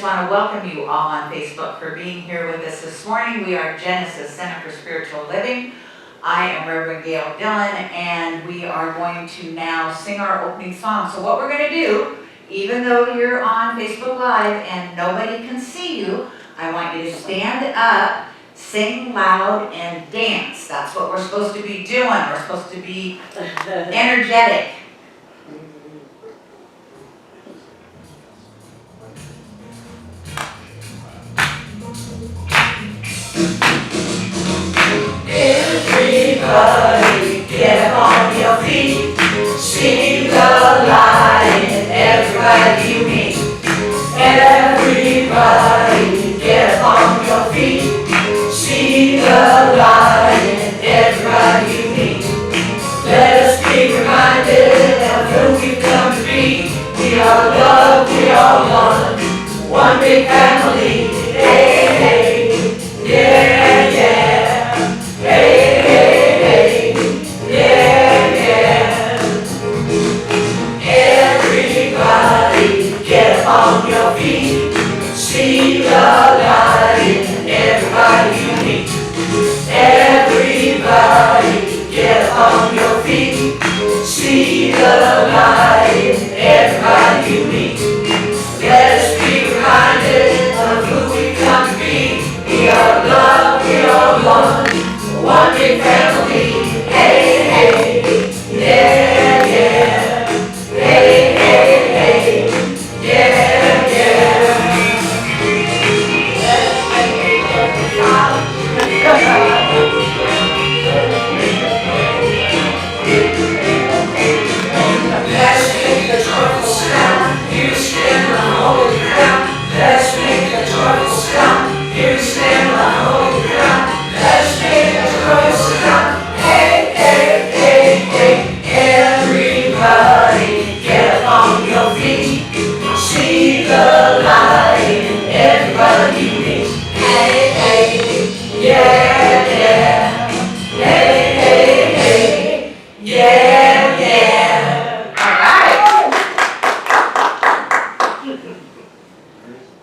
want to welcome you all on Facebook for being here with us this morning. We are Genesis Center for Spiritual Living. I am Reverend Gayle Dillon, and we are going to now sing our opening song. So what we're going to do, even though you're on Facebook Live and nobody can see you, I want you to stand up, sing loud, and dance. That's what we're supposed to be doing. We're supposed to be energetic. Everybody get on your feet, see the lion, everybody you meet. Everybody get on your feet, see the lion, everybody you meet. Let us be reminded of who we've come to be. We are loved, we are one big family. Hey, hey, yeah, yeah. Hey, hey, hey, yeah, yeah. Everybody get on your feet, see the lion, everybody you meet. Everybody get on your feet, see the lion, everybody you meet. Let us be reminded of who we come to be. We are love, we are one big family. Hey, hey, yeah, yeah. Hey, hey, hey, yeah, yeah. Let's make the joyful sound. You stand on holy ground. Let's make the joyful sound. You stand on holy ground. Let's make the joyful sound. Hey, hey, hey, hey. Everybody get on your feet. See the lion, everybody you meet. Hey, hey, yeah, yeah. Hey, hey, hey, yeah, yeah.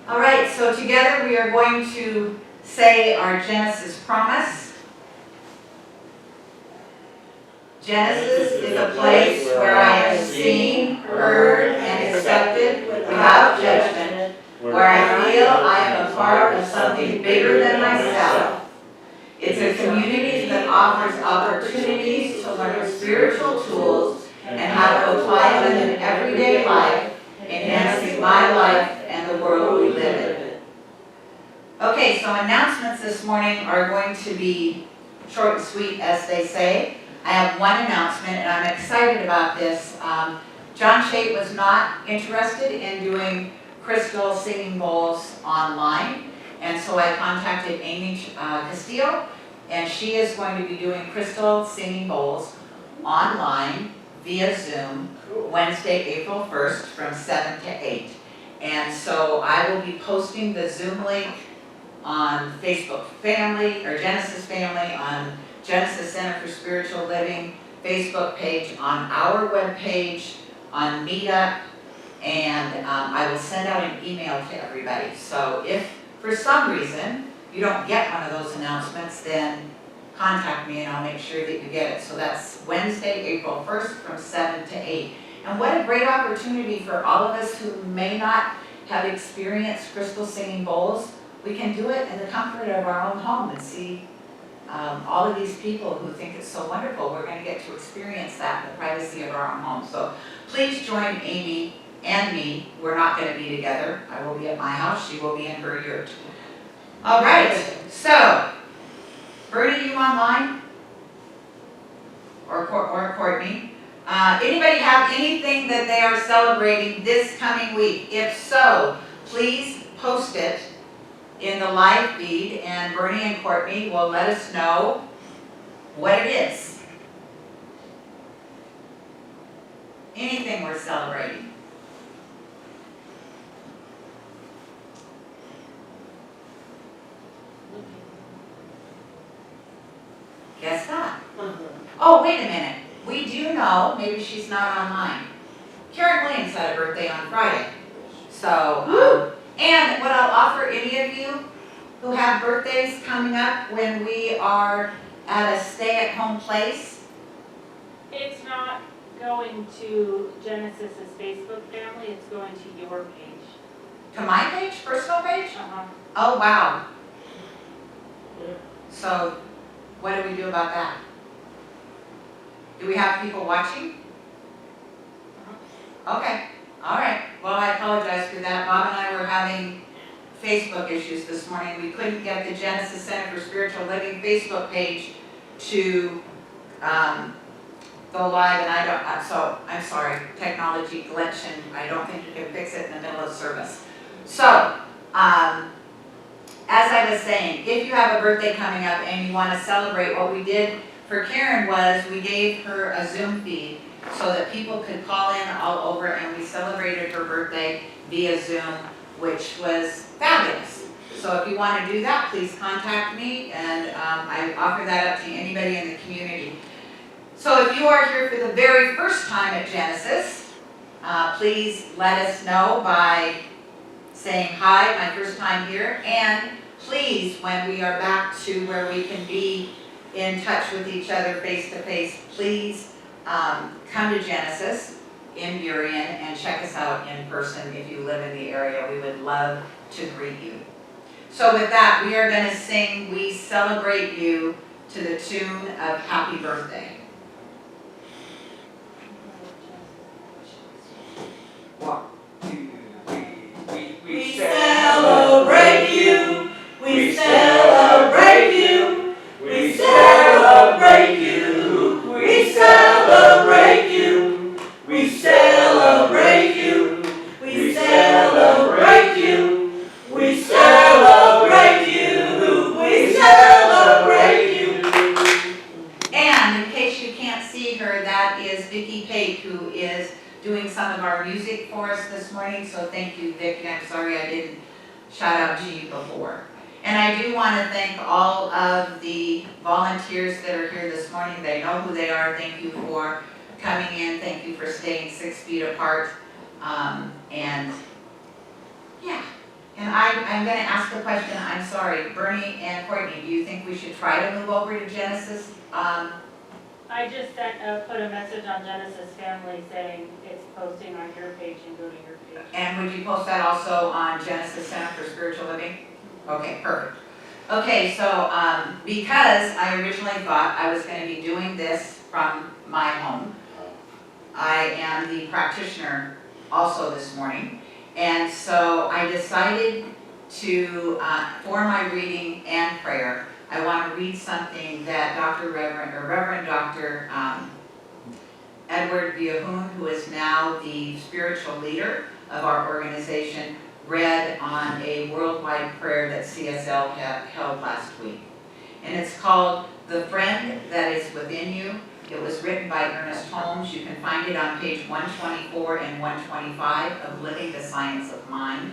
All right, so together we are going to say our Genesis promise. Genesis is a place where I am seen, heard, and accepted without judgment, where I feel I am a part of something bigger than myself. It's a community that offers opportunities to learn spiritual tools and how to apply them in everyday life, enhancing my life and the world we live in. Okay, so announcements this morning are going to be short and sweet, as they say. I have one announcement, and I'm excited about this. John Chait was not interested in doing crystal singing bowls online, and so I contacted Amy Castillo, and she is going to be doing crystal singing bowls online via Zoom Wednesday, April 1st from 7 to 8. And so I will be posting the Zoom link on Facebook Family, or Genesis Family, on Genesis Center for Spiritual Living Facebook page, on our webpage, on Meetup, and I will send out an email to everybody. So if for some reason you don't get one of those announcements, then contact me and I'll make sure that you get it. So that's Wednesday, April 1st from 7 to 8. And what a great opportunity for all of us who may not have experienced crystal singing bowls. We can do it in the comfort of our own home and see all of these people who think it's so wonderful. We're going to get to experience that in the privacy of our own home. So please join Amy and me. We're not going to be together. I will be at my house. She will be in her yurt. All right. So, Bertie, you online? Or Courtney? Anybody have anything that they are celebrating this coming week? If so, please post it in the live feed, and Bernie and Courtney will let us know what it is. Anything we're celebrating. Guess not. Oh, wait a minute. We do know, maybe she's not online. Karen Williams had a birthday on Friday. So, And what I'll offer any of you who have birthdays coming up when we are at a stay-at-home place. It's not going to Genesis's Facebook family, it's going to your page. To my page, personal page? Uh-huh. Oh, wow. So, what do we do about that? Do we have people watching? Okay, all right. Well, I apologize for that. Bob and I were having Facebook issues this morning. We couldn't get the Genesis Center for Spiritual Living Facebook page to go live, and I'm sorry, technology glitch, and I don't think you can fix it in the middle of service. So, as I was saying, if you have a birthday coming up and you want to celebrate, what we did for Karen was we gave her a Zoom feed so that people could call in all over, and we celebrated her birthday via Zoom, which was fabulous. So if you want to do that, please contact me, and I offer that up to anybody in the community. So if you are here for the very first time at Genesis, please let us know by saying, hi, my first time here, and please, when we are back to where we can be in touch with each other face to face, please come to Genesis in Burien and check us out in person if you live in the area. We would love to greet you. So with that, we are going to sing We Celebrate You to the tune of Happy Birthday. One, two, three. We celebrate you. We celebrate you. We celebrate you. We celebrate you. We celebrate you. We celebrate you. We celebrate you. We celebrate you. And in case you can't see her, that is Vicki Pate, who is doing some of our music for us this morning. So thank you, Vicki. I'm sorry I didn't shout out to you before. And I do want to thank all of the volunteers that are here this morning. They know who they are. Thank you for coming in. Thank you for staying 6 feet apart. And yeah, and I'm going to ask a question. I'm sorry, Bernie and Courtney, do you think we should try to move over to Genesis? I just put a message on Genesis family saying it's posting on your page and go to your page. And would you post that also on Genesis Center for Spiritual Living? Okay, perfect. Okay, so because I originally thought I was going to be doing this from my home, I am the practitioner also this morning, and so I decided to, for my reading and prayer, I want to read something that Reverend Dr. Edward Viahun, who is now the spiritual leader of our organization, read on a worldwide prayer that CSL held last week. And it's called The Friend That Is Within You. It was written by Ernest Holmes. You can find it on page 124 and 125 of Living the Science of Mind.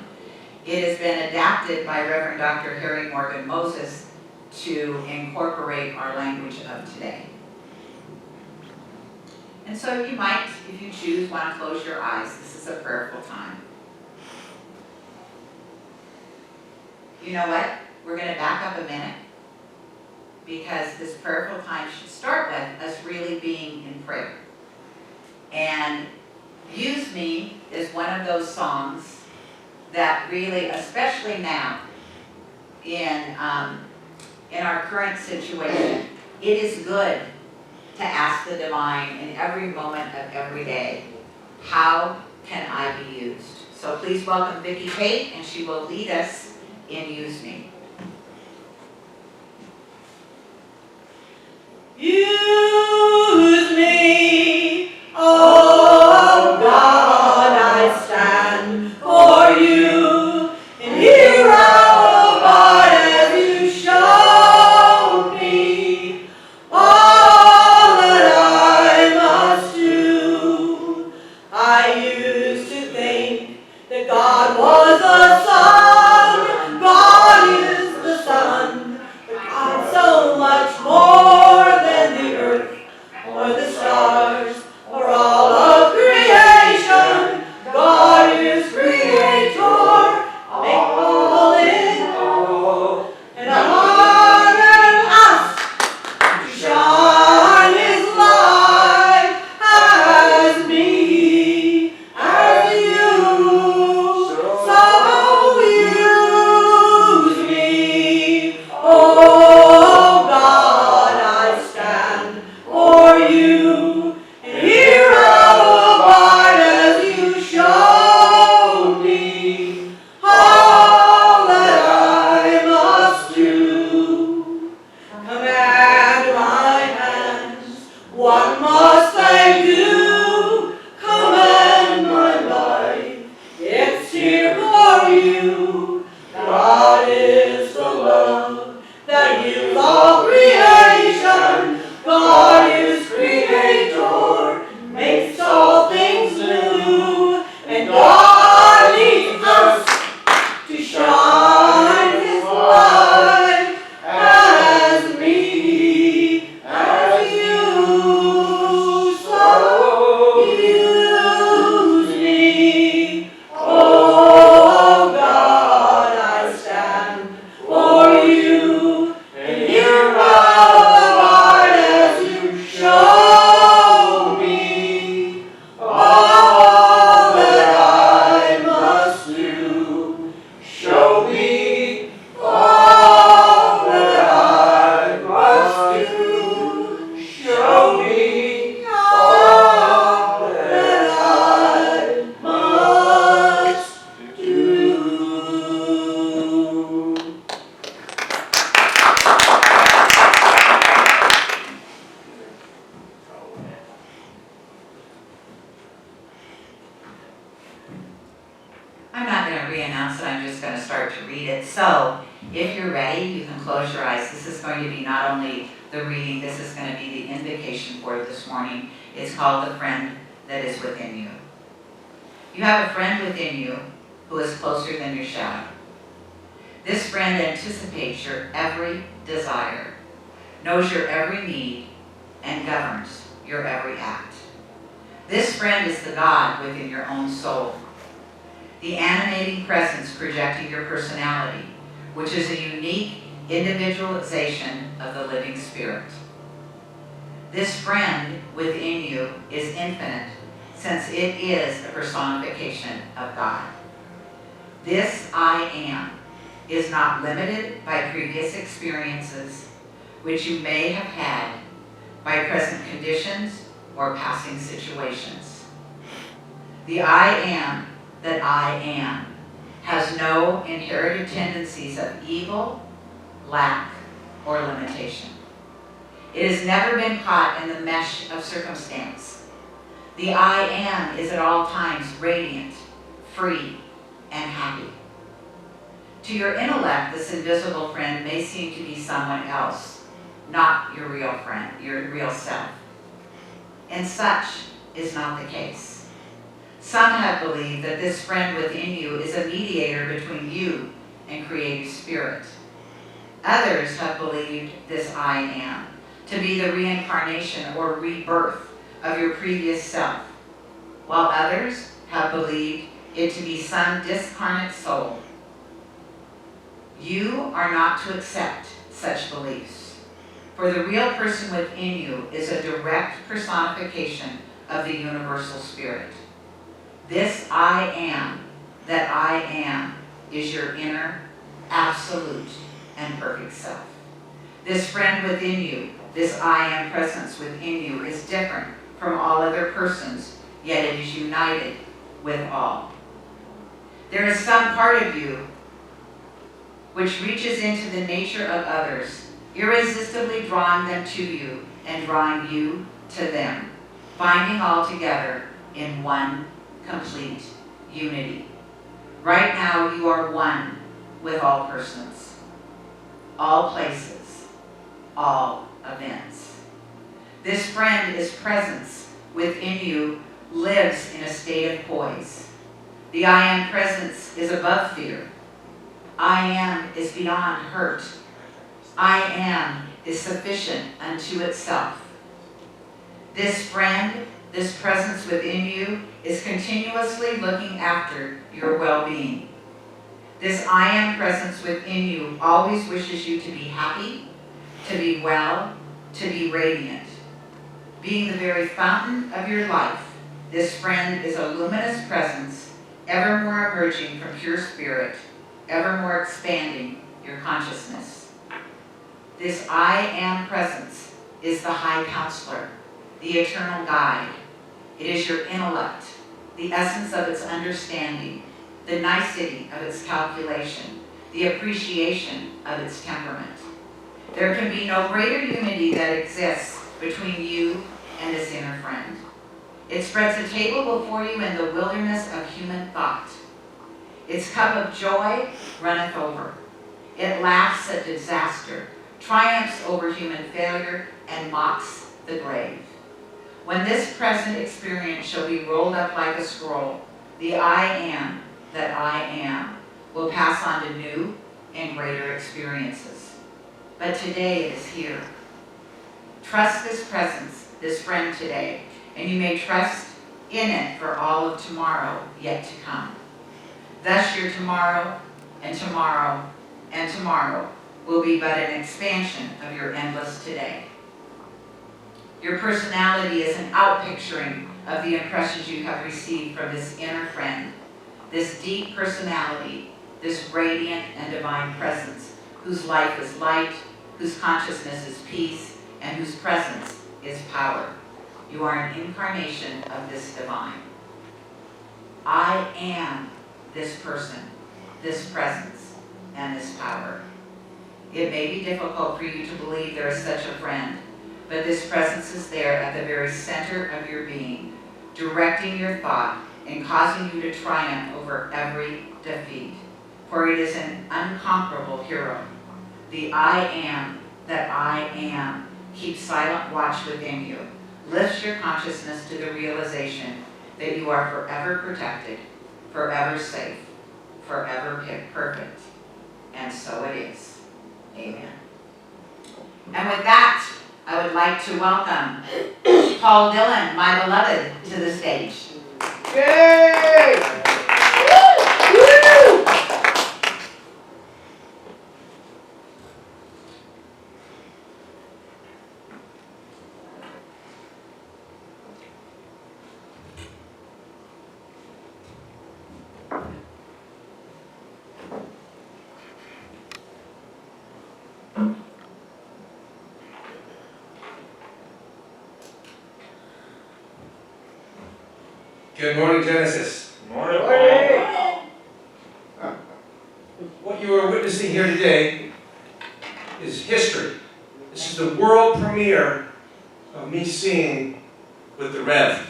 It has been adapted by Reverend Dr. Harry Morgan Moses to incorporate our language of today. And so you might, if you choose, want to close your eyes. This is a prayerful time. You know what? We're going to back up a minute, because this prayerful time should start with us really being in prayer. And Use Me is one of those songs that really, especially now, in our current situation, it is good to ask the divine in every moment of every day, how can I be used? So please welcome Vicki Pate, and she will lead us in Use Me. Use me, oh God, I stand for you, and here I'll abide as you show me all that I must do. I used to think that God was the sun, God is the sun, but God's so much more than the earth must I do? Command my life, it's here for you. God is the love that heals all creation. God is creator, makes all things new. And God leads us to shine His light as me, as you. So use me. Oh God, I stand for you. And hear my heart as you show me all that I must do. Show me all that I must do. Show me all that I must do. I'm not going to re-announce it, I'm just going to start to read it. So, if you're ready, you can close your eyes. This is going to be not only the reading, this is going to be the invocation for this morning. It's called The Friend That Is Within You. You have a friend within you who is closer than your shadow. This friend anticipates your every desire, knows your every need, and governs your every act. This friend is the God within your own soul, the animating presence projecting your personality, which is a unique individualization of the living spirit. This friend within you is infinite, since it is a personification of God. This I am is not limited by previous experiences which you may have had, by present conditions or passing situations. The I am that I am has no inherited tendencies of evil, lack, or limitation. It has never been caught in the mesh of circumstance. The I am is at all times radiant, free, and happy. To your intellect, this invisible friend may seem to be someone else, not your real friend, your real self. And such is not the case. Some have believed that this friend within you is a mediator between you and creative spirit. Others have believed this I am to be the reincarnation or rebirth of your previous self, while others have believed it to be some discarnate soul. You are not to accept such beliefs, for the real person within you is a direct personification of the universal spirit. This I am that I am is your inner, absolute, and perfect self. This friend within you, this I am presence within you, is different from all other persons, yet it is united with all. There is some part of you which reaches into the nature of others, irresistibly drawing them to you and drawing you to them, binding all together in one complete unity. Right now you are one with all persons, all places, all events. This friend is presence within you, lives in a state of poise. The I am presence is above fear. I am is beyond hurt. I am is sufficient unto itself. This friend, this presence within you, is continuously looking after your well-being. This I am presence within you always wishes you to be happy, to be well, to be radiant. Being the very fountain of your life, this friend is a luminous presence, ever more emerging from pure spirit, ever more expanding your consciousness. This I am presence is the high counselor, the eternal guide. It is your intellect, the essence of its understanding, the nicety of its calculation, the appreciation of its temperament. There can be no greater unity that exists between you and this inner friend. It spreads a table before you in the wilderness of human thought. Its cup of joy runneth over. It laughs at disaster, triumphs over human failure, and mocks the grave. When this present experience shall be rolled up like a scroll, the I am that I am will pass on to new and greater experiences. But today it is here. Trust this presence, this friend today, and you may trust in it for all of tomorrow yet to come. Thus your tomorrow and tomorrow and tomorrow will be but an expansion of your endless today. Your personality is an outpicturing of the impressions you have received from this inner friend, this deep personality, this radiant and divine presence, whose life is light, whose consciousness is peace, and whose presence is power. You are an incarnation of this divine. I am this person, this presence, and this power. It may be difficult for you to believe there is such a friend, but this presence is there at the very center of your being, directing your thought and causing you to triumph over every defeat. For it is an unconquerable hero. The I am that I am keeps silent watch within you, lifts your consciousness to the realization that you are forever protected, forever safe, forever perfect. And so it is. Amen. And with that, I would like to welcome Paul Dillon, my beloved, to the stage. Yay! Woo! Good morning, Genesis. Morning. What you are witnessing here today is history. This is the world premiere of me singing with the Rev.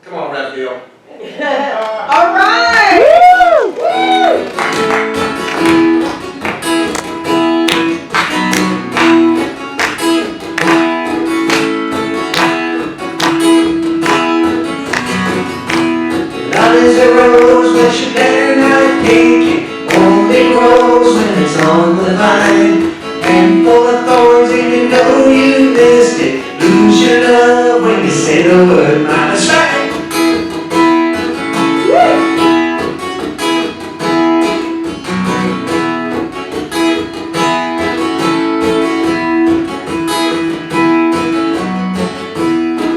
Come on, Rev Gayle. All right! Woo! Love is a rose, but you better not pick it. Only grows when it's on the vine. Handful of thorns and you know you missed it. Lose your love when you say the word mine. That's right.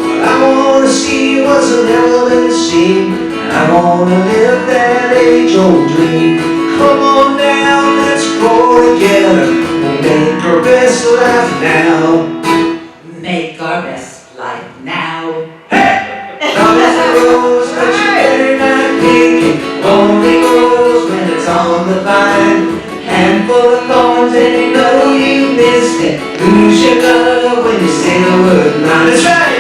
What I wanna see was a devil in the scene. I wanna live that age-old dream. Come on down, let's go together. We'll make our best life now. Make our best life now. Love is a rose, but you better not pick it. Only grows when it's on the vine. Handful of thorns and you know you missed it. Lose your love when you say the word mine. That's right.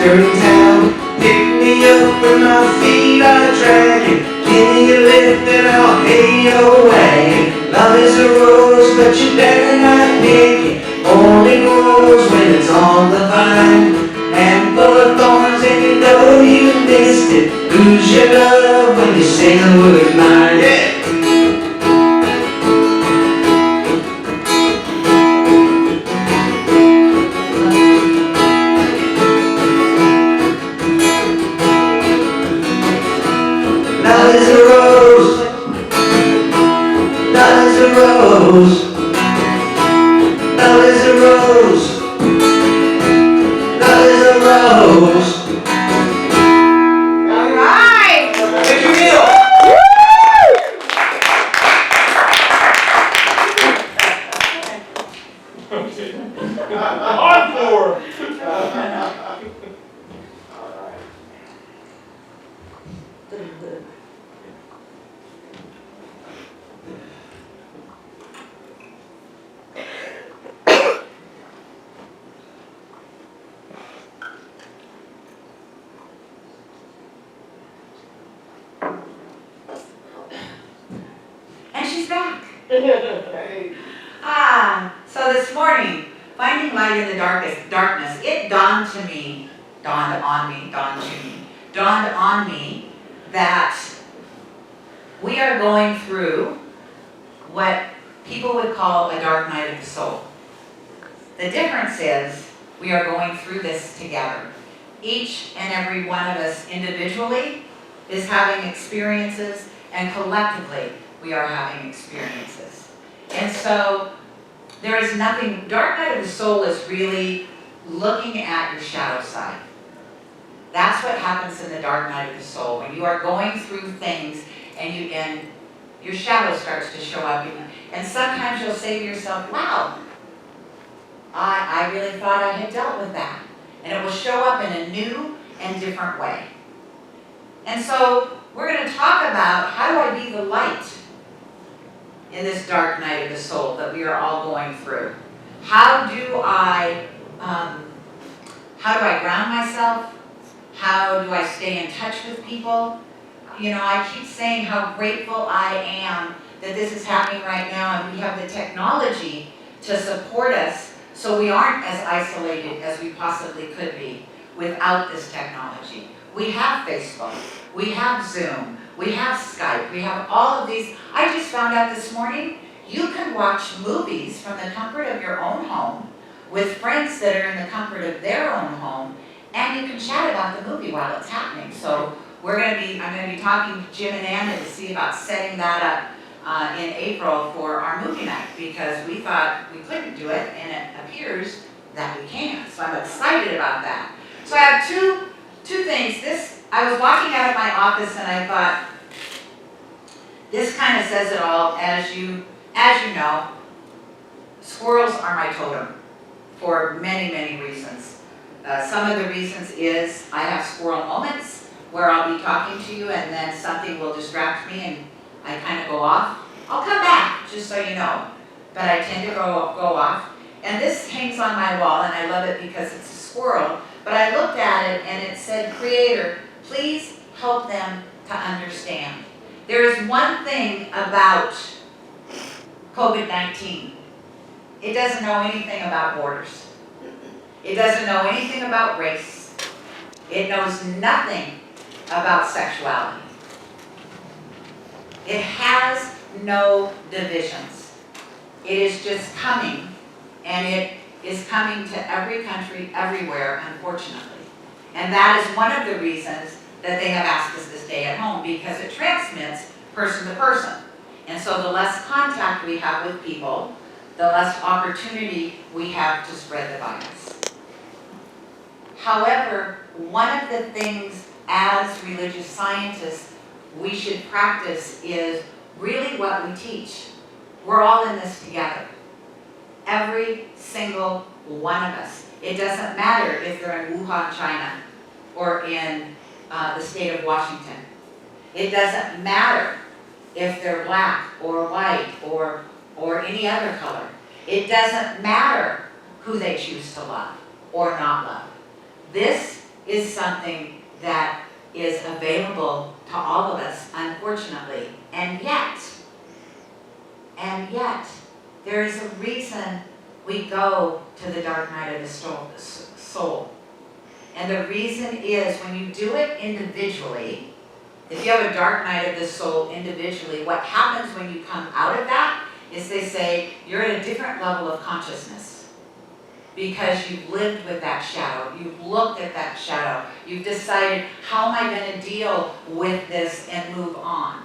Town. Pick me up with my feet are dragging. Give me a lift and I'll pay your way. Love is a rose, but you better not pick it. Only grows when it's on the vine. Handful of thorns and you know you missed it. Lose your love when you say the word mine. Yeah. Love is a rose. Love is a rose. Love is a rose. Love is a rose. All right! Thank you, Gayle. more. And she's back. Hey. So this morning, finding light in the darkness, it dawned on me that we are going through what people would call a dark night of the soul. The difference is we are going through this together. Each and every one of us individually is having experiences, and collectively we are having experiences. And so there is nothing, dark night of the soul is really looking at your shadow side. That's what happens in the dark night of the soul. When you are going through things and your shadow starts to show up. And sometimes you'll say to yourself, wow, I really thought I had dealt with that. And it will show up in a new and different way. And so we're going to talk about how do I be the light in this dark night of the soul that we are all going through. How do I ground myself? How do I stay in touch with people? You know, I keep saying how grateful I am that this is happening right now, and we have the technology to support us so we aren't as isolated as we possibly could be without this technology. We have Facebook, we have Zoom, we have Skype, we have all of these. I just found out this morning, you can watch movies from the comfort of your own home with friends that are in the comfort of their own home, and you can chat about the movie while it's happening. So I'm going to be talking to Jim and Anna to see about setting that up in April for our movie night, because we thought we couldn't do it, and it appears that we can. So I'm excited about that. So I have two things. I was walking out of my office and I thought, this kind of says it all. As you know, squirrels are my totem for many, many reasons. Some of the reasons is I have squirrel moments where I'll be talking to you and then something will distract me and I kind of go off. I'll come back, just so you know, but I tend to go off. And this hangs on my wall, and I love it because it's a squirrel, but I looked at it and it said, Creator, please help them to understand. There is one thing about COVID-19. It doesn't know anything about borders. It doesn't know anything about race. It knows nothing about sexuality. It has no divisions. It is just coming, and it is coming to every country, everywhere, unfortunately. And that is one of the reasons that they have asked us to stay at home, because it transmits person to person. And so the less contact we have with people, the less opportunity we have to spread the virus. However, one of the things as religious scientists we should practice is really what we teach. We're all in this together. Every single one of us. It doesn't matter if they're in Wuhan, China, or in the state of Washington. It doesn't matter if they're black or white or any other color. It doesn't matter who they choose to love or not love. This is something that is available to all of us, unfortunately. And yet, there is a reason we go to the dark night of the soul. And the reason is when you do it individually, if you have a dark night of the soul individually, what happens when you come out of that is they say you're at a different level of consciousness. Because you've lived with that shadow, you've looked at that shadow, you've decided, how am I going to deal with this and move on?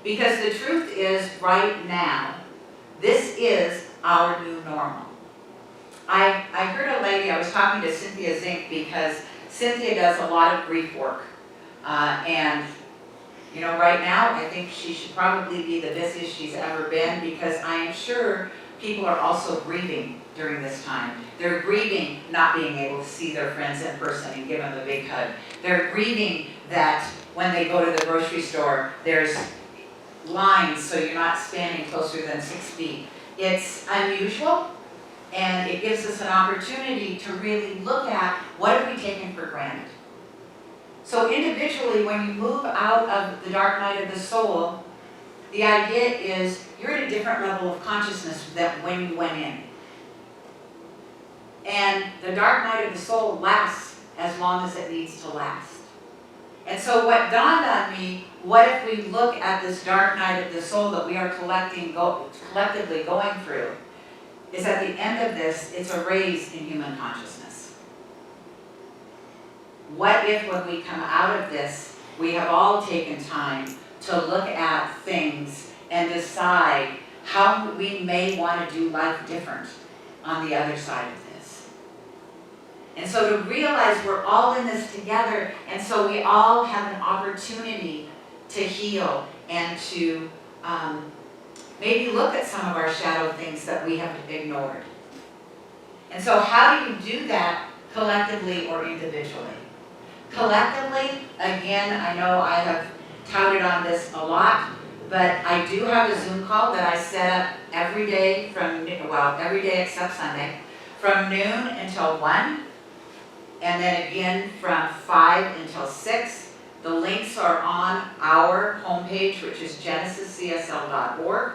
Because the truth is, right now, this is our new normal. I heard a lady, I was talking to Cynthia Zink, because Cynthia does a lot of grief work. And, you know, right now, I think she should probably be the busiest she's ever been, because I am sure people are also grieving during this time. They're grieving not being able to see their friends in person and give them a big hug. They're grieving that when they go to the grocery store, there's lines so you're not standing closer than 6 feet. It's unusual, and it gives us an opportunity to really look at what have we taken for granted. So individually, when you move out of the dark night of the soul, the idea is you're at a different level of consciousness than when you went in. And the dark night of the soul lasts as long as it needs to last. And so what dawned on me, what if we look at this dark night of the soul that we are collectively going through, is at the end of this, it's a raise in human consciousness. What if when we come out of this, we have all taken time to look at things and decide how we may want to do life different on the other side of this. And so to realize we're all in this together, and so we all have an opportunity to heal and to maybe look at some of our shadow things that we have ignored. And so how do you do that collectively or individually? Collectively, again, I know I have touted on this a lot, but I do have a Zoom call that I set up every day every day except Sunday, from noon until 1, and then again from 5 until 6. The links are on our homepage, which is genesiscsl.org.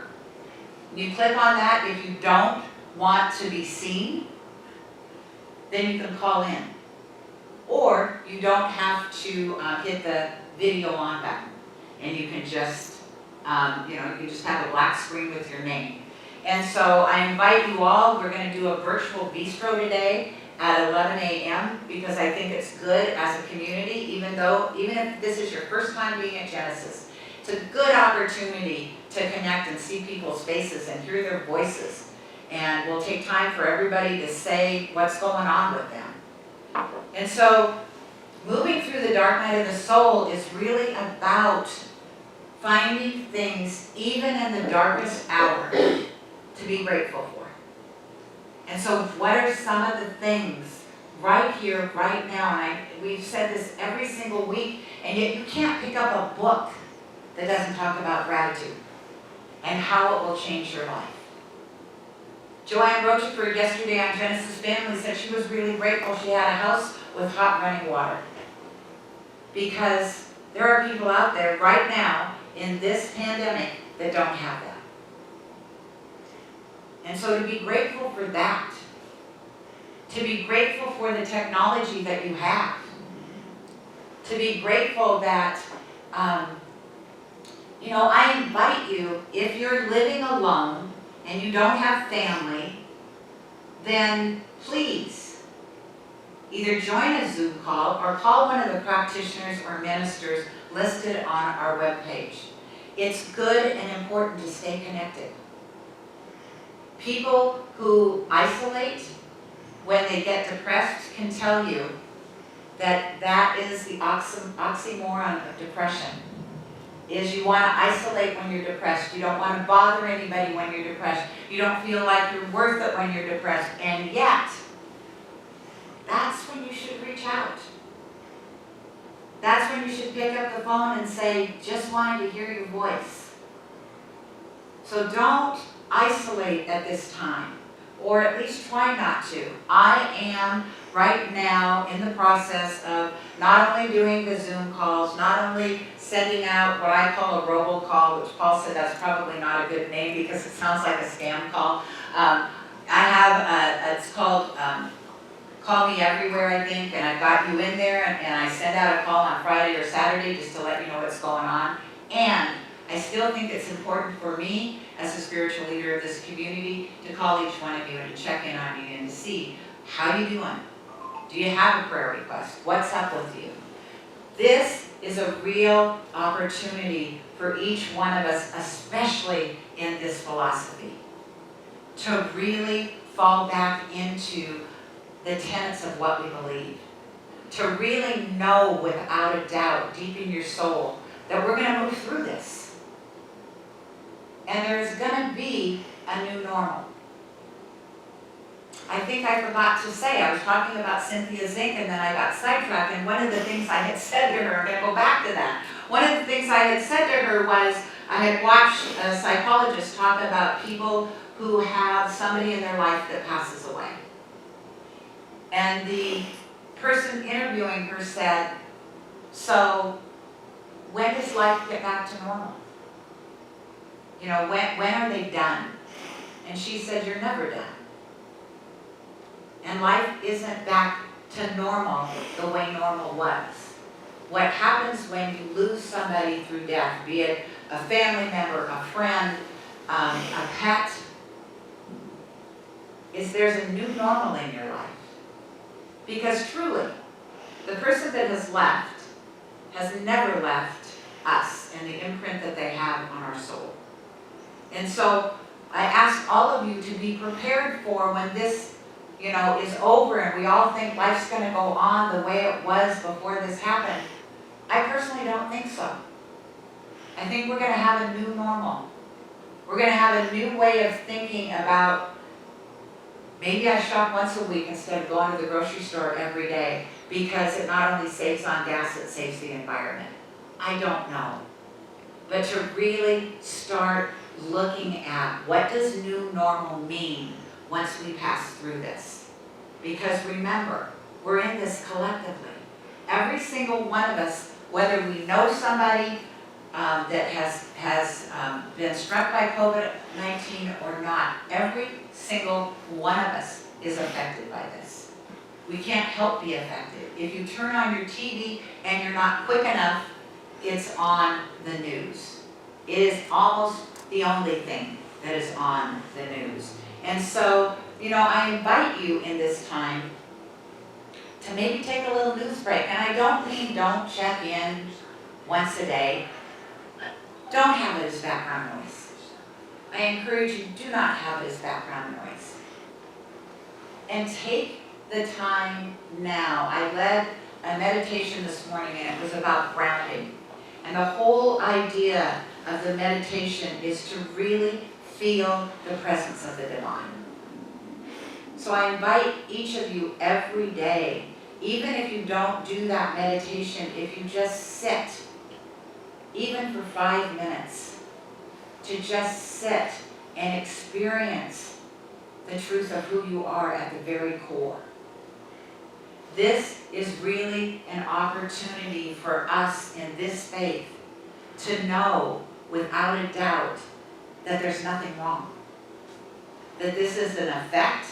You click on that. If you don't want to be seen, then you can call in. Or you don't have to hit the video on button, and you can just, you can just have a black screen with your name. And so I invite you all. We're going to do a virtual bistro today at 11 a.m. because I think it's good as a community, even if this is your first time being at Genesis. It's a good opportunity to connect and see people's faces and hear their voices. And we'll take time for everybody to say what's going on with them. And so moving through the dark night of the soul is really about finding things, even in the darkest hour, to be grateful for. And so what are some of the things right here, right now? And we've said this every single week, and yet you can't pick up a book that doesn't talk about gratitude and how it will change your life. Joanne Rocheford yesterday on Genesis Family said she was really grateful she had a house with hot running water. Because there are people out there right now in this pandemic that don't have that. And so to be grateful for that, to be grateful for the technology that you have, to be grateful that, I invite you, if you're living alone and you don't have family, then please either join a Zoom call or call one of the practitioners or ministers listed on our webpage. It's good and important to stay connected. People who isolate when they get depressed can tell you that that is the oxymoron of depression. Is you want to isolate when you're depressed. You don't want to bother anybody when you're depressed. You don't feel like you're worth it when you're depressed. And yet, that's when you should reach out. That's when you should pick up the phone and say, just wanted to hear your voice. So don't isolate at this time, or at least try not to. I am right now in the process of not only doing the Zoom calls, not only sending out what I call a robocall, which Paul said that's probably not a good name because it sounds like a scam call. I have it's called Call Me Everywhere, I think, and I've got you in there, and I send out a call on Friday or Saturday just to let you know what's going on. And I still think it's important for me as a spiritual leader of this community to call each one of you and to check in on you and to see how you doing. Do you have a prayer request? What's up with you? This is a real opportunity for each one of us, especially in this philosophy, to really fall back into the tenets of what we believe, to really know without a doubt deep in your soul that we're going to move through this. And there's going to be a new normal. I think I forgot to say, I was talking about Cynthia Zink and then I got sidetracked, and one of the things I had said to her, I'm gonna go back to that. One of the things I had said to her was, I had watched a psychologist talk about people who have somebody in their life that passes away. And the person interviewing her said, so when does life get back to normal? You know, when are they done? And she said, you're never done. And life isn't back to normal the way normal was. What happens when you lose somebody through death, be it a family member, a friend, a pet, is there's a new normal in your life. Because truly, the person that has left has never left us and the imprint that they have on our soul. And so I ask all of you to be prepared for when this, you know, is over and we all think life's going to go on the way it was before this happened. I personally don't think so. I think we're going to have a new normal. We're going to have a new way of thinking about, maybe I shop once a week instead of going to the grocery store every day because it not only saves on gas, it saves the environment. I don't know. But to really start looking at what does new normal mean once we pass through this. Because remember, we're in this collectively. Every single one of us, whether we know somebody that has been struck by COVID-19 or not, every single one of us is affected by this. We can't help be affected. If you turn on your TV and you're not quick enough, it's on the news. It is almost the only thing that is on the news. And so, you know, I invite you in this time to maybe take a little news break. And I don't mean don't check in once a day. Don't have it as background noise. I encourage you, do not have it as background noise. And take the time now. I led a meditation this morning and it was about grounding. And the whole idea of the meditation is to really feel the presence of the divine. So I invite each of you every day, even if you don't do that meditation, if you just sit, even for 5 minutes, to just sit and experience the truth of who you are at the very core. This is really an opportunity for us in this faith to know without a doubt that there's nothing wrong. That this is an effect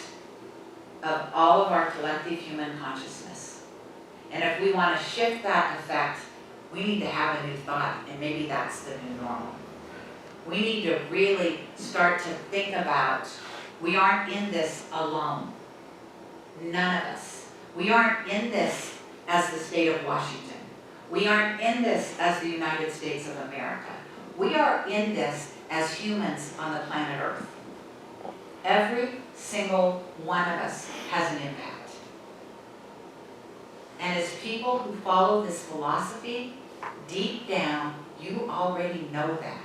of all of our collective human consciousness. And if we want to shift that effect, we need to have a new thought, and maybe that's the new normal. We need to really start to think about, we aren't in this alone. None of us. We aren't in this as the state of Washington. We aren't in this as the United States of America. We are in this as humans on the planet Earth. Every single one of us has an impact. And as people who follow this philosophy, deep down, you already know that.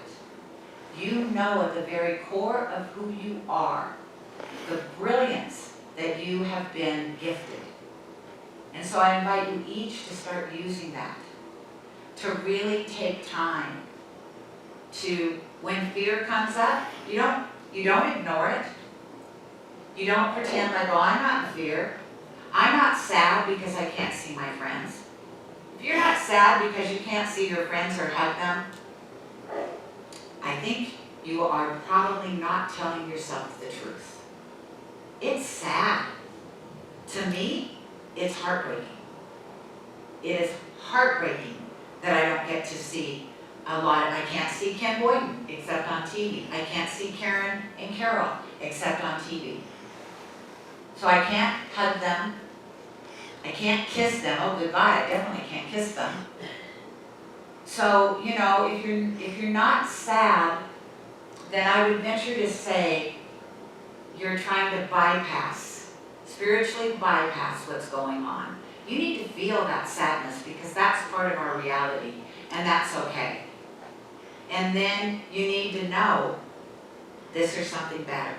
You know at the very core of who you are, the brilliance that you have been gifted. And so I invite you each to start using that, to really take time to, when fear comes up, you don't ignore it. You don't pretend like, oh, I'm not in fear. I'm not sad because I can't see my friends. If you're not sad because you can't see your friends or hug them, I think you are probably not telling yourself the truth. It's sad. To me, it's heartbreaking. It is heartbreaking that I don't get to see a lot of, I can't see Ken Boyden except on TV. I can't see Karen and Carol except on TV. So I can't hug them. I can't kiss them. Oh, good God, I definitely can't kiss them. So, you know, if you're not sad, then I would venture to say you're trying to spiritually bypass what's going on. You need to feel that sadness because that's part of our reality, and that's okay. And then you need to know this or something better.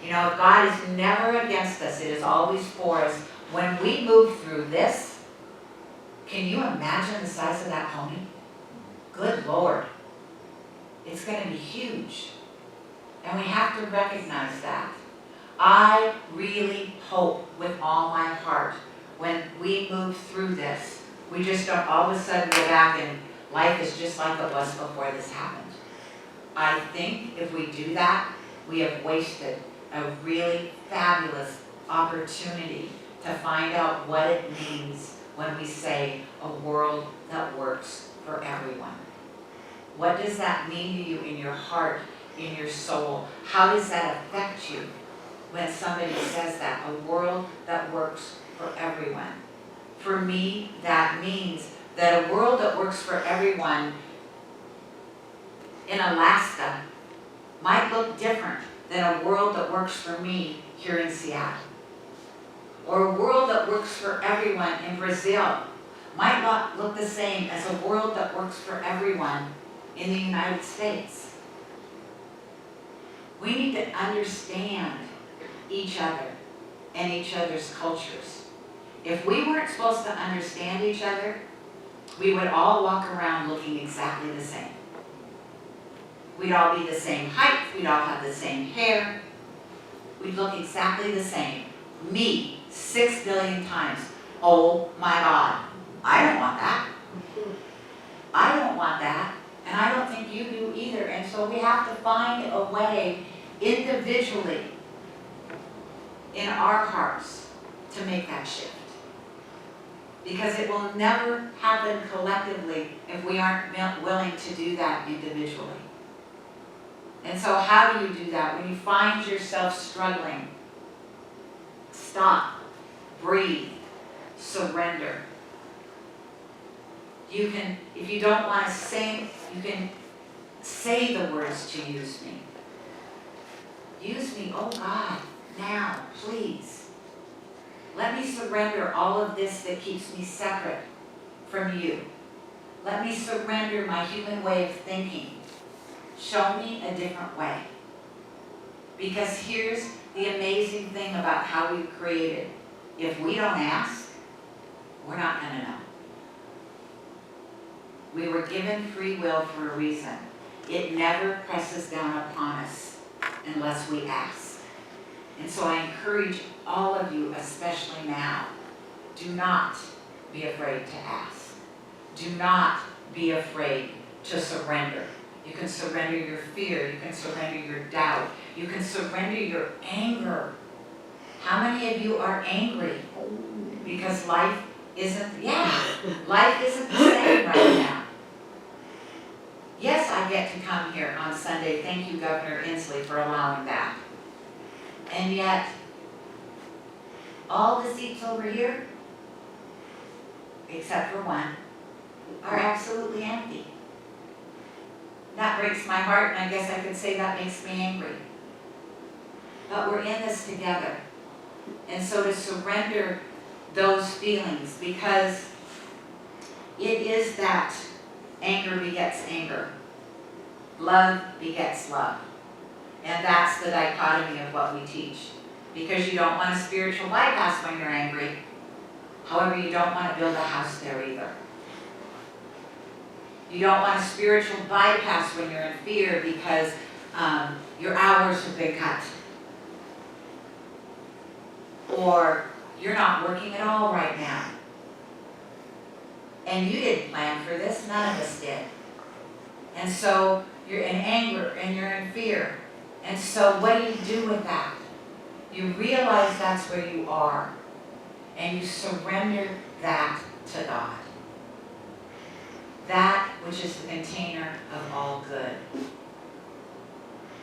You know, if God is never against us, it is always for us. When we move through this, can you imagine the size of that pony? Good Lord. It's going to be huge. And we have to recognize that. I really hope with all my heart when we move through this, we just don't all of a sudden go back and life is just like it was before this happened. I think if we do that, we have wasted a really fabulous opportunity to find out what it means when we say a world that works for everyone. What does that mean to you in your heart, in your soul? How does that affect you when somebody says that? A world that works for everyone. For me, that means that a world that works for everyone in Alaska might look different than a world that works for me here in Seattle. Or a world that works for everyone in Brazil might not look the same as a world that works for everyone in the United States. We need to understand each other and each other's cultures. If we weren't supposed to understand each other, we would all walk around looking exactly the same. We'd all be the same height, we'd all have the same hair, we'd look exactly the same. Me, 6 billion times. Oh my God, I don't want that. I don't want that, and I don't think you do either. And so we have to find a way individually in our hearts to make that shift. Because it will never happen collectively if we aren't willing to do that individually. And so how do you do that? When you find yourself struggling, stop, breathe, surrender. You can, if you don't want to sing, you can say the words to use me. Use me, oh God, now, please. Let me surrender all of this that keeps me separate from you. Let me surrender my human way of thinking. Show me a different way. Because here's the amazing thing about how we've created. If we don't ask, we're not going to know. We were given free will for a reason. It never presses down upon us unless we ask. And so I encourage all of you, especially now, do not be afraid to ask. Do not be afraid to surrender. You can surrender your fear. You can surrender your doubt. You can surrender your anger. How many of you are angry? Because life isn't, life isn't the same right now. Yes, I get to come here on Sunday. Thank you, Governor Inslee, for allowing that. And yet, all the seats over here, except for one, are absolutely empty. That breaks my heart, and I guess I could say that makes me angry. But we're in this together. And so to surrender those feelings, because it is that anger begets anger. Love begets love. And that's the dichotomy of what we teach. Because you don't want a spiritual bypass when you're angry. However, you don't want to build a house there either. You don't want a spiritual bypass when you're in fear because your hours have been cut. Or you're not working at all right now. And you didn't plan for this, none of us did. And so you're in anger and you're in fear. And so what do you do with that? You realize that's where you are. And you surrender that to God. That which is the container of all good.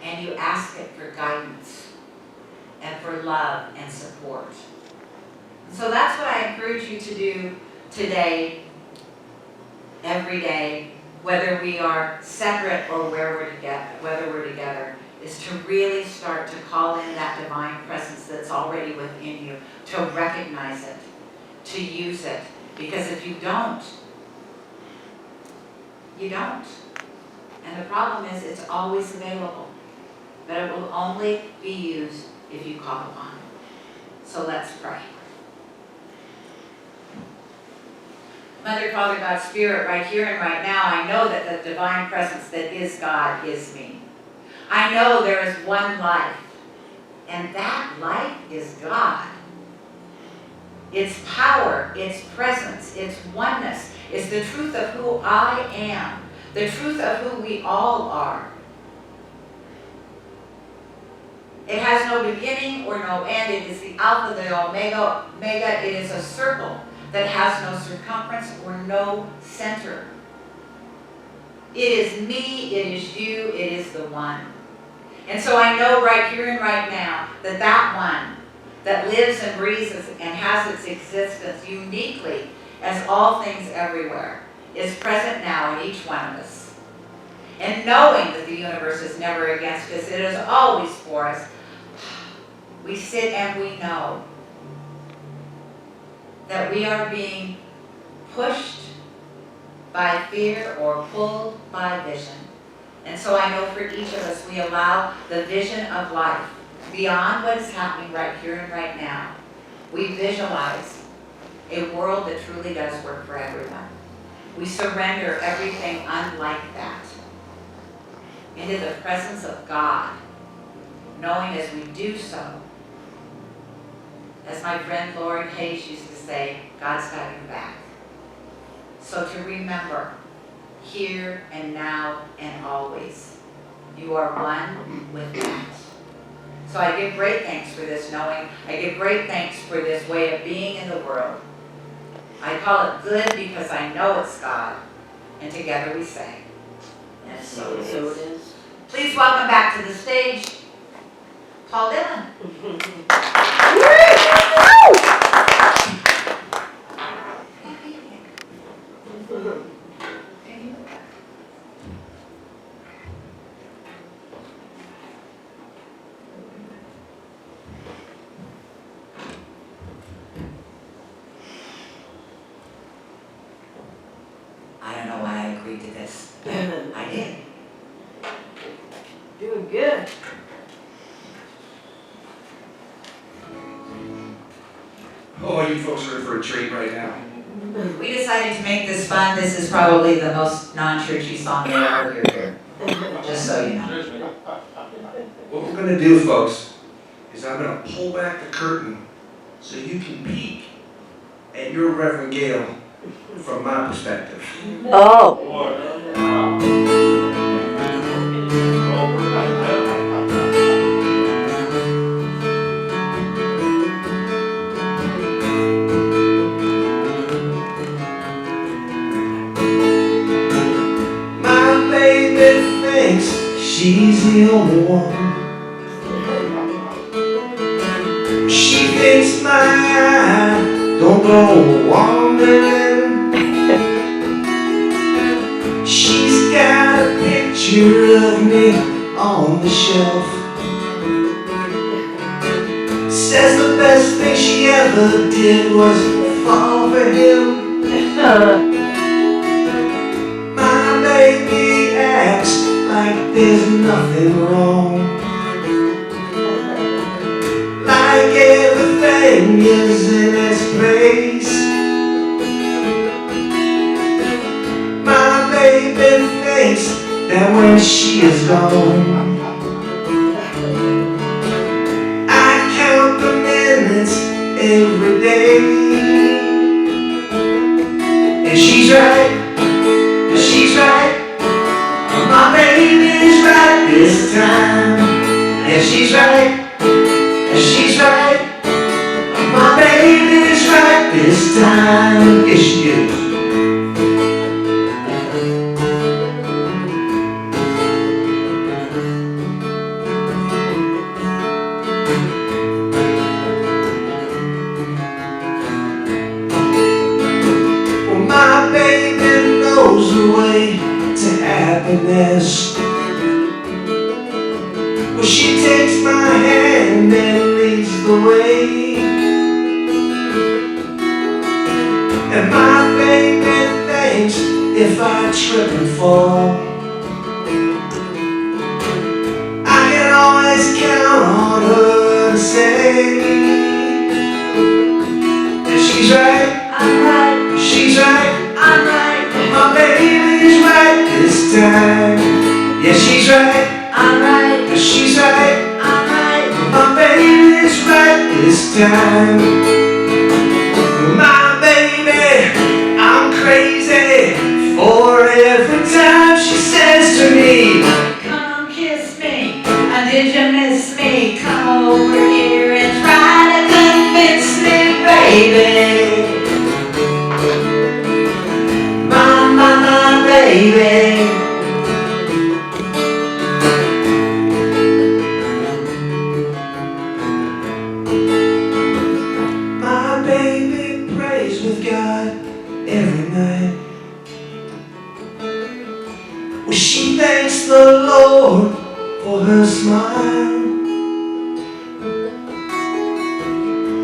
And you ask it for guidance and for love and support. So that's what I encourage you to do today, every day, whether we are separate or whether we're together, is to really start to call in that divine presence that's already within you, to recognize it, to use it. Because if you don't, you don't. And the problem is it's always available, but it will only be used if you call upon him. So let's pray. Mother, Father, God, Spirit, right here and right now, I know that the divine presence that is God is me. I know there is one life, and that life is God. Its power, its presence, its oneness is the truth of who I am, the truth of who we all are. It has no beginning or no end. It is the Alpha, the Omega. It is a circle that has no circumference or no center. It is me, it is you, it is the one. And so I know right here and right now that that one that lives and breathes and has its existence uniquely as all things everywhere is present now in each one of us. And knowing that the universe is never against us, it is always for us, we sit and we know that we are being pushed by fear or pulled by vision. And so I know for each of us, we allow the vision of life beyond what is happening right here and right now. We visualize a world that truly does work for everyone. We surrender everything unlike that into the presence of God, knowing as we do so, as my friend Lauren Hayes used to say, God's got your back. So to remember, here and now and always, you are one with that. So I give great thanks for this knowing. I give great thanks for this way of being in the world. I call it good because I know it's God. And together we say, and so it is. Please welcome back to the stage, Paul Dillon. I don't know why I agreed to this. I did. Doing good. Oh, you folks are in for a treat right now. We decided to make this fun. This is probably the most non-churchy song you'll ever hear. Just so you know. What we're going to do, folks, is I'm going to pull back the curtain so you can peek at your Reverend Gayle from my perspective. Oh. My baby thinks she's the only one. She thinks my eye don't go wandering. She's got a picture of me on the shelf. Says the best thing she ever did was fall for him. My baby acts like there's nothing wrong, like everything is in its place. My baby thinks that when she is gone, I count the minutes every day. And she's right. She's right, my baby's right this time. And she's right, my baby's right this time. Yes, she is. Well, my baby knows the way to happiness. Well, she takes my hand and leads the way. And my baby thinks if I trip and fall, I can always count on her to say. Yeah, she's right, I'm right, she's right, I'm right, my baby's right this time. Yeah, she's right, I'm right, yeah, she's right, I'm right. my baby's right this time. My baby, I'm crazy for every time she says to me, Come kiss me, did you miss me? Come over here and try to convince me, baby. My baby. my baby prays with God every night. Well, she thanks the Lord for her smile.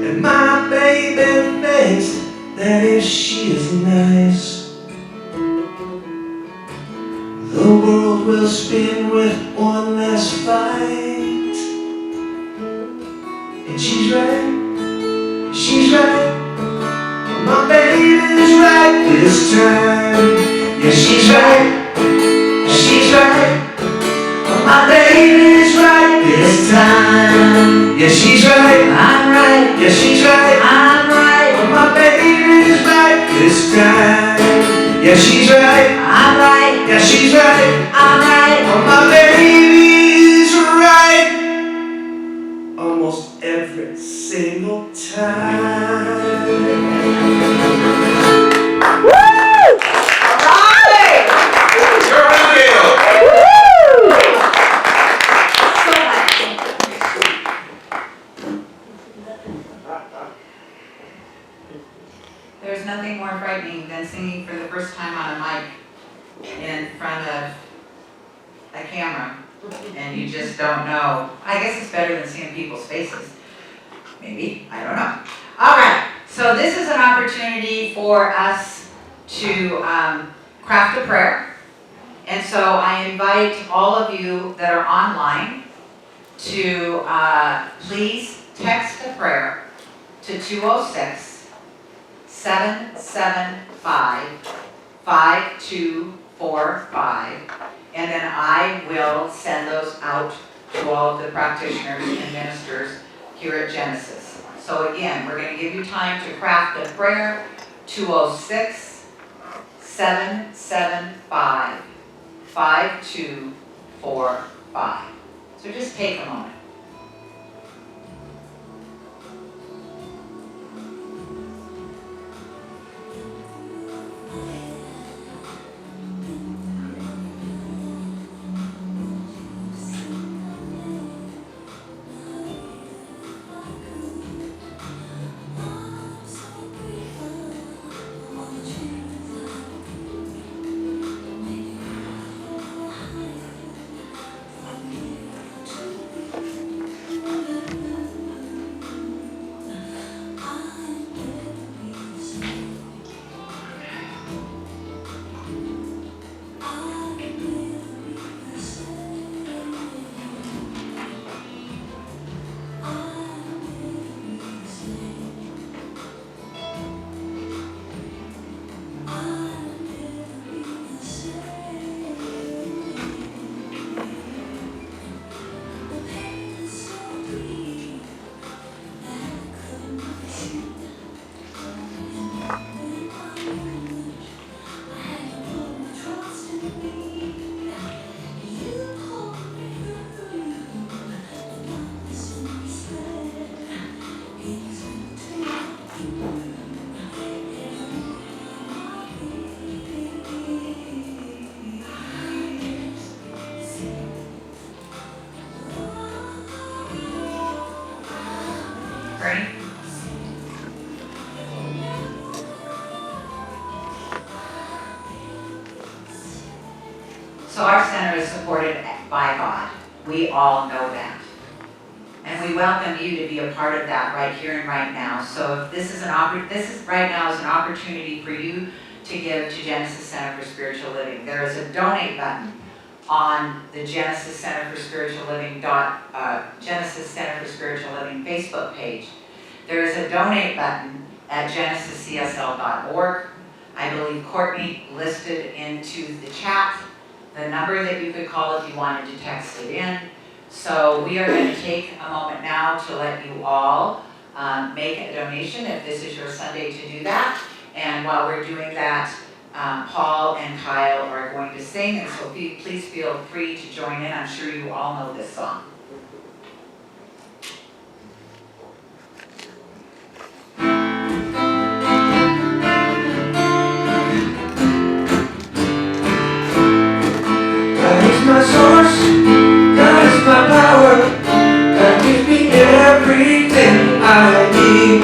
And my baby thinks that if she is nice, the world will spin with one less fight. And she's right, she's right, my baby's right this time. Yeah, she's right, she's right, my baby's right this time. Yeah, she's right, I'm right, yeah, she's right, I'm right, my baby's right this time. Yeah, she's right, I'm right, yeah, she's right, I'm right. my baby's right almost every single time. You're right, Gayle. So much. There's nothing more frightening than singing for the first time on a mic in front of a camera, and you just don't know. I guess it's better than seeing people's faces. Maybe, I don't know. All right, so this is an opportunity for us to craft a prayer. And so I invite all of you that are online to please text a prayer to 206-775-5245, and then I will send those out to all of the practitioners and ministers here at Genesis. So again, we're going to give you time to craft a prayer, 206-775-5245. So just take a moment. Ready? So our center is supported by God. We all know that. And we welcome you to be a part of that right here and right now. So if this is right now is an opportunity for you to give to Genesis Center for Spiritual Living. There is a donate button on the Genesis Center for Spiritual Living Genesis Center for Spiritual Living Facebook page. There is a donate button at genesiscsl.org. I believe Courtney listed into the chat the number that you could call if you wanted to text it in. So we are going to take a moment now to let you all make a donation if this is your Sunday to do that. And while we're doing that, Paul and Kyle are going to sing, and so please feel free to join in. I'm sure you all know this song. God is my source, God is my power, God gives me everything I need.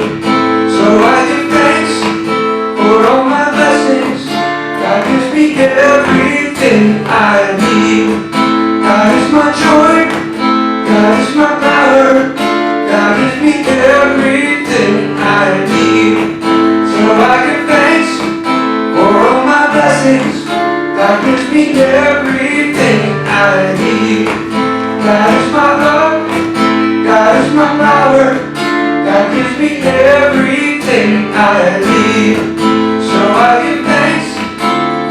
So I give thanks for all my blessings, God gives me everything I need. God is my joy, God is my power, God gives me everything I need. So I give thanks for all my blessings, God gives me everything I need. God is my love, God is my power, God gives me everything I need. So I give thanks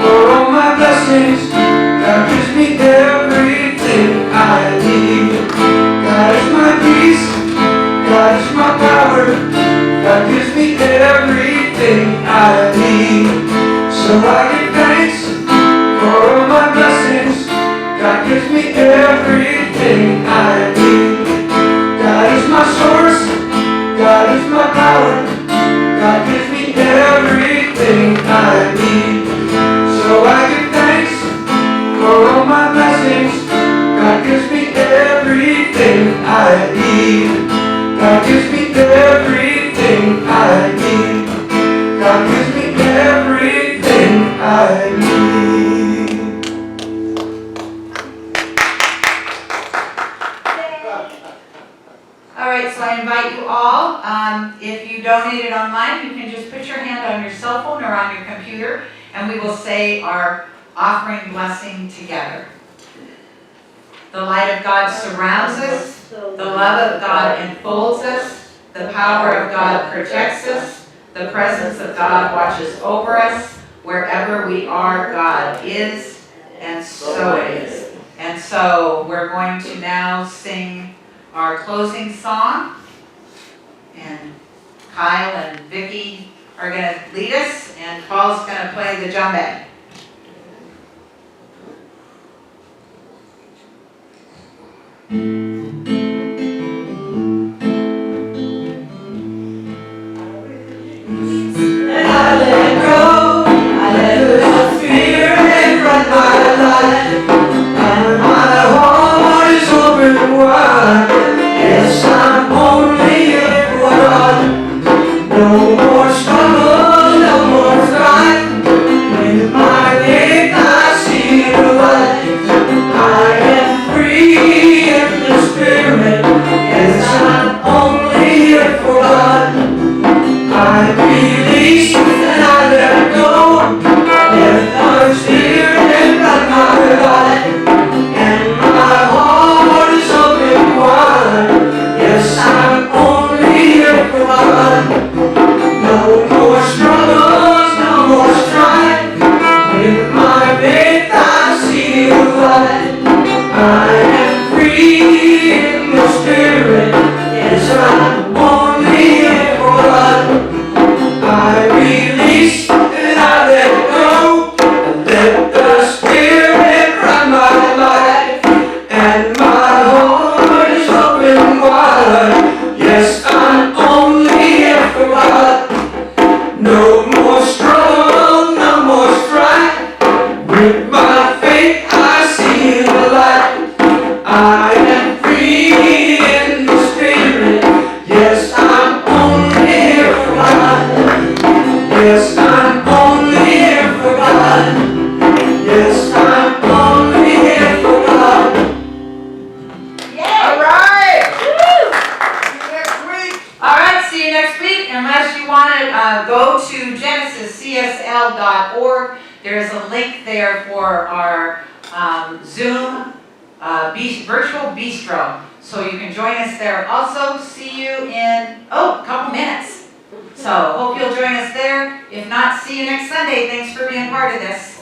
for all my blessings, God gives me everything I need. God is my peace, God is my power, God gives me everything I need. So I give thanks for all my blessings, God gives me everything I need. God is my source, God is my power, God gives me everything I need. So I give thanks for all my blessings, God gives me everything I need. God gives me everything I need. God gives me everything I need. All right, so I invite you all, if you donated online, you can just put your hand on your cell phone or on your computer, and we will say our offering blessing together. The light of God surrounds us, the love of God enfolds us, the power of God protects us, the presence of God watches over us. Wherever we are, God is, and so it is. And so we're going to now sing our closing song, and Kyle and Vicki are going to lead us, and Paul's going to play the djembe. And I let go, I let go fear and run my life, and my heart is open wide. Yes, I'm only here for God. No more struggle, no more strife. With my faith I see the light. I am free in the Spirit. Yes, I'm only here for God. I release and I let go. Let the Spirit run my life, and my heart is open wide. Yes, I'm only here for God. No more struggles, no more strife. With my faith I see the light. I am free in the Spirit. Yes, I'm only here for God. I release and I let go. Let the Spirit run my life, and my heart is open wide. Yes, I'm only here for God. No more struggle, no more strife. With my faith I see the light. I am free in the Spirit. Yes, I'm only here for God. Yes, I'm only here for God. Yes, I'm only here for God. All right. See you next week. All right, see you next week. Unless you want to go to genesiscsl.org, There's a link there for our Zoom virtual bistro. So you can join us there. Also, see you in, a couple minutes. So hope you'll join us there. If not, see you next Sunday. Thanks for being part of this.